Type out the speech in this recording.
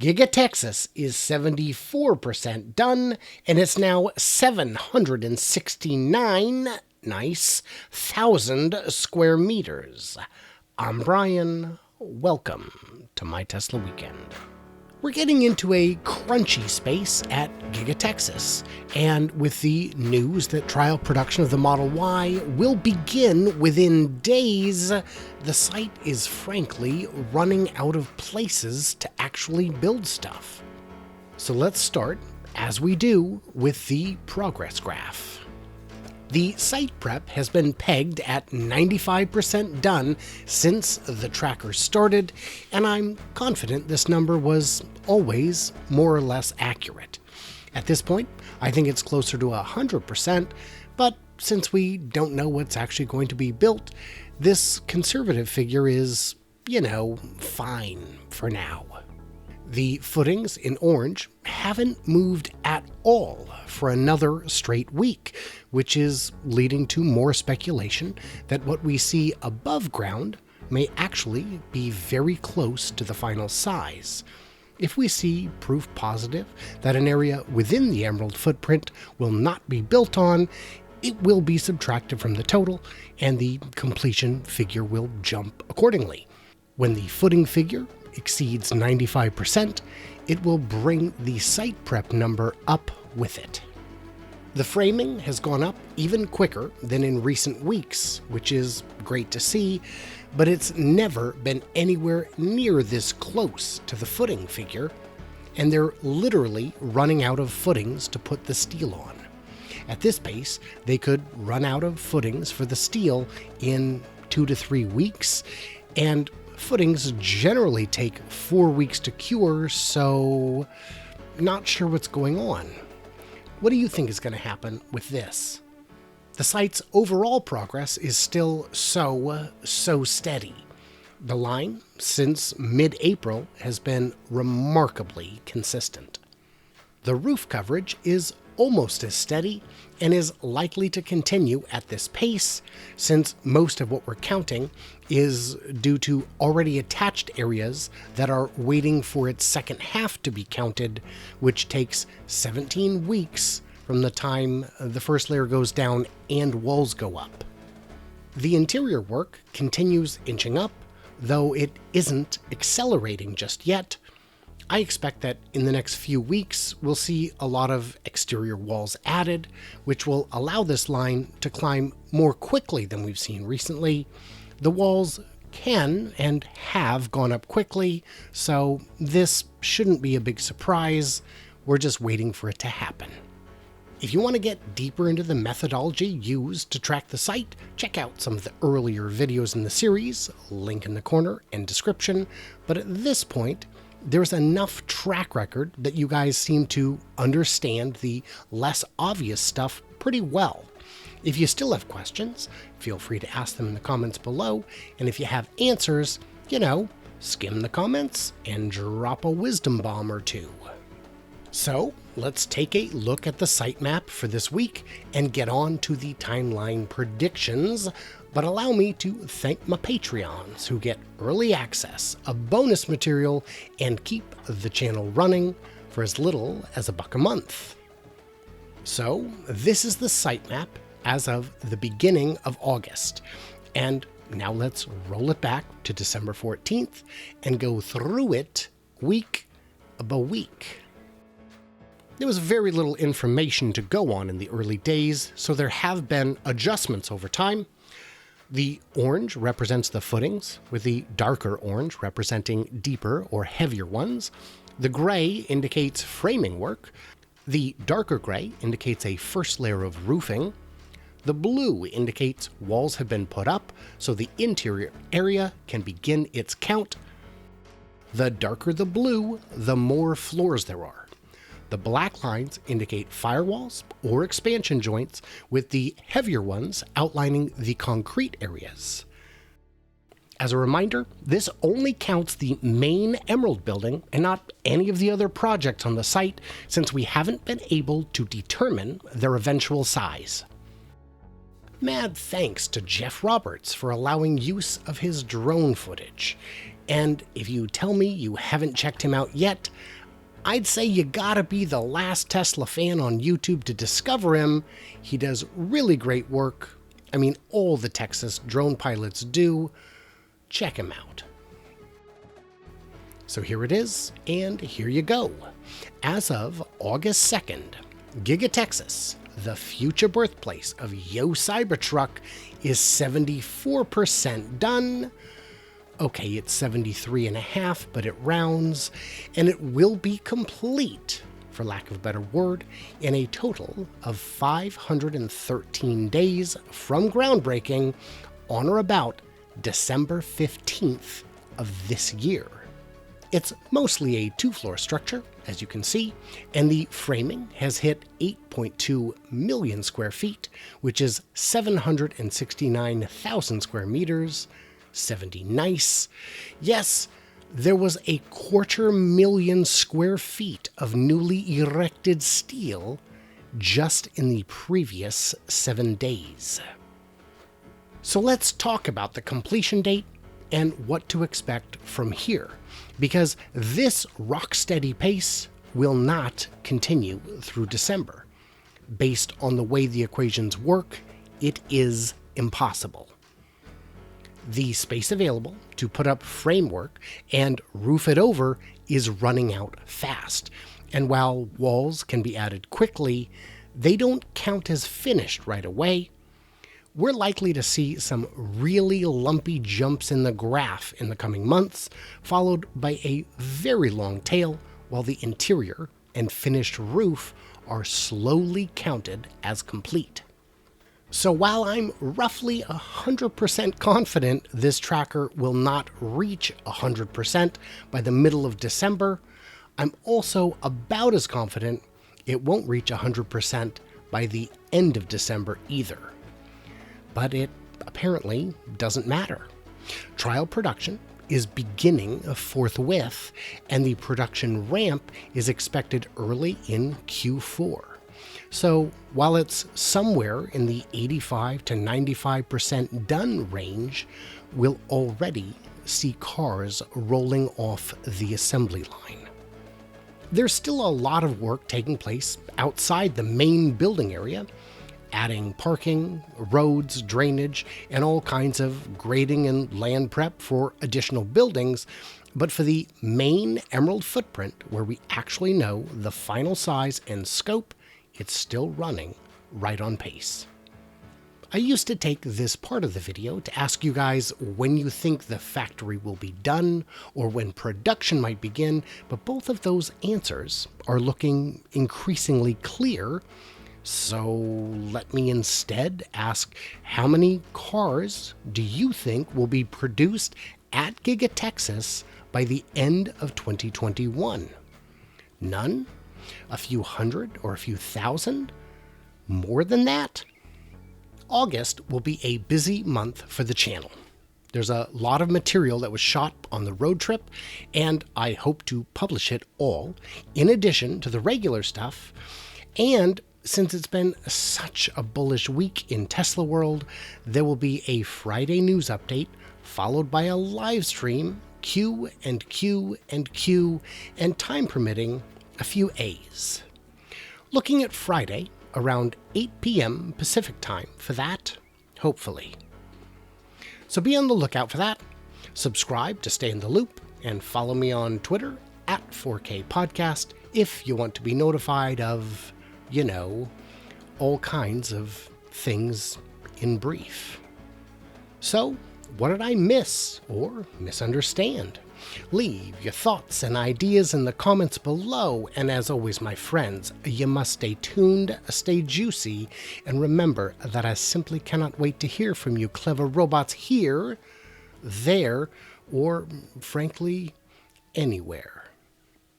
Giga Texas is 74% done, and it's now 769 nice thousand square meters. I'm Brian. Welcome to my Tesla weekend. We're getting into a crunchy space at Giga Texas, and with the news that trial production of the Model Y will begin within days, the site is frankly running out of places to actually build stuff. So let's start, as we do, with the progress graph. The site prep has been pegged at 95% done since the tracker started, and I'm confident this number was always more or less accurate. At this point, I think it's closer to 100%, but since we don't know what's actually going to be built, this conservative figure is, fine for now. The footings in orange haven't moved at all for another straight week, which is leading to more speculation that what we see above ground may actually be very close to the final size. If we see proof positive that an area within the emerald footprint will not be built on, it will be subtracted from the total, and the completion figure will jump accordingly. When the footing figure exceeds 95%, it will bring the site prep number up with it. The framing has gone up even quicker than in recent weeks, which is great to see, but it's never been anywhere near this close to the footing figure, and they're literally running out of footings to put the steel on. At this pace, they could run out of footings for the steel in 2 to 3 weeks, and footings generally take 4 weeks to cure, so not sure what's going on. What do you think is going to happen with this? The site's overall progress is still so steady. The line, since mid-April, has been remarkably consistent. The roof coverage is almost as steady and is likely to continue at this pace, since most of what we're counting is due to already attached areas that are waiting for its second half to be counted, which takes 17 weeks from the time the first layer goes down and walls go up. The interior work continues inching up, though it isn't accelerating just yet. I expect that in the next few weeks, we'll see a lot of exterior walls added, which will allow this line to climb more quickly than we've seen recently. The walls can and have gone up quickly, so this shouldn't be a big surprise. We're just waiting for it to happen. If you want to get deeper into the methodology used to track the site, check out some of the earlier videos in the series, link in the corner and description. But at this point, there's enough track record that you guys seem to understand the less obvious stuff pretty well. If you still have questions, feel free to ask them in the comments below, and if you have answers, skim the comments and drop a wisdom bomb or two. So let's take a look at the sitemap for this week and get on to the timeline predictions. But allow me to thank my Patreons who get early access, a bonus material, and keep the channel running for as little as $1 a month. So this is the sitemap as of the beginning of August. And now let's roll it back to December 14th and go through it week by week. There was very little information to go on in the early days, so there have been adjustments over time. The orange represents the footings, with the darker orange representing deeper or heavier ones. The gray indicates framing work. The darker gray indicates a first layer of roofing. The blue indicates walls have been put up, so the interior area can begin its count. The darker the blue, the more floors there are. The black lines indicate firewalls or expansion joints, with the heavier ones outlining the concrete areas. As a reminder, this only counts the main Emerald building and not any of the other projects on the site, since we haven't been able to determine their eventual size. Mad thanks to Jeff Roberts for allowing use of his drone footage. And if you tell me you haven't checked him out yet, I'd say you gotta be the last Tesla fan on YouTube to discover him. He does really great work. I mean, all the Texas drone pilots do. Check him out. So here it is, and here you go. As of August 2nd, Giga Texas, the future birthplace of Yo Cybertruck, is 74% done. Okay, it's 73.5, but it rounds, and it will be complete, for lack of a better word, in a total of 513 days from groundbreaking on or about December 15th of this year. It's mostly a 2-floor structure, as you can see, and the framing has hit 8.2 million square feet, which is 769,000 square meters. 70 nice. Yes, there was 250,000 square feet of newly erected steel just in the previous 7 days. So let's talk about the completion date and what to expect from here, because this rock-steady pace will not continue through December. Based on the way the equations work, it is impossible. The space available to put up framework and roof it over is running out fast, and while walls can be added quickly, they don't count as finished right away. We're likely to see some really lumpy jumps in the graph in the coming months, followed by a very long tail, while the interior and finished roof are slowly counted as complete. So while I'm roughly 100% confident this tracker will not reach 100% by the middle of December, I'm also about as confident it won't reach 100% by the end of December either. But it apparently doesn't matter. Trial production is beginning forthwith, and the production ramp is expected early in Q4. So while it's somewhere in the 85 to 95% done range, we'll already see cars rolling off the assembly line. There's still a lot of work taking place outside the main building area, adding parking, roads, drainage, and all kinds of grading and land prep for additional buildings. But for the main Emerald footprint, where we actually know the final size and scope, it's still running right on pace. I used to take this part of the video to ask you guys when you think the factory will be done or when production might begin, but both of those answers are looking increasingly clear. So let me instead ask, how many cars do you think will be produced at Giga Texas by the end of 2021? None? A few hundred or a few thousand? More than that? August will be a busy month for the channel. There's a lot of material that was shot on the road trip, and I hope to publish it all, in addition to the regular stuff. And since it's been such a bullish week in Tesla world, there will be a Friday news update, followed by a live stream, Q and Q and Q, and time permitting, a few A's. Looking at Friday, around 8 p.m. Pacific time for that, hopefully. So be on the lookout for that. Subscribe to stay in the loop, and follow me on Twitter at 4K Podcast if you want to be notified of, you know, all kinds of things in brief. So, what did I miss or misunderstand? Leave your thoughts and ideas in the comments below, and as always, my friends, you must stay tuned, stay juicy, and remember that I simply cannot wait to hear from you clever robots here, there, or frankly, anywhere.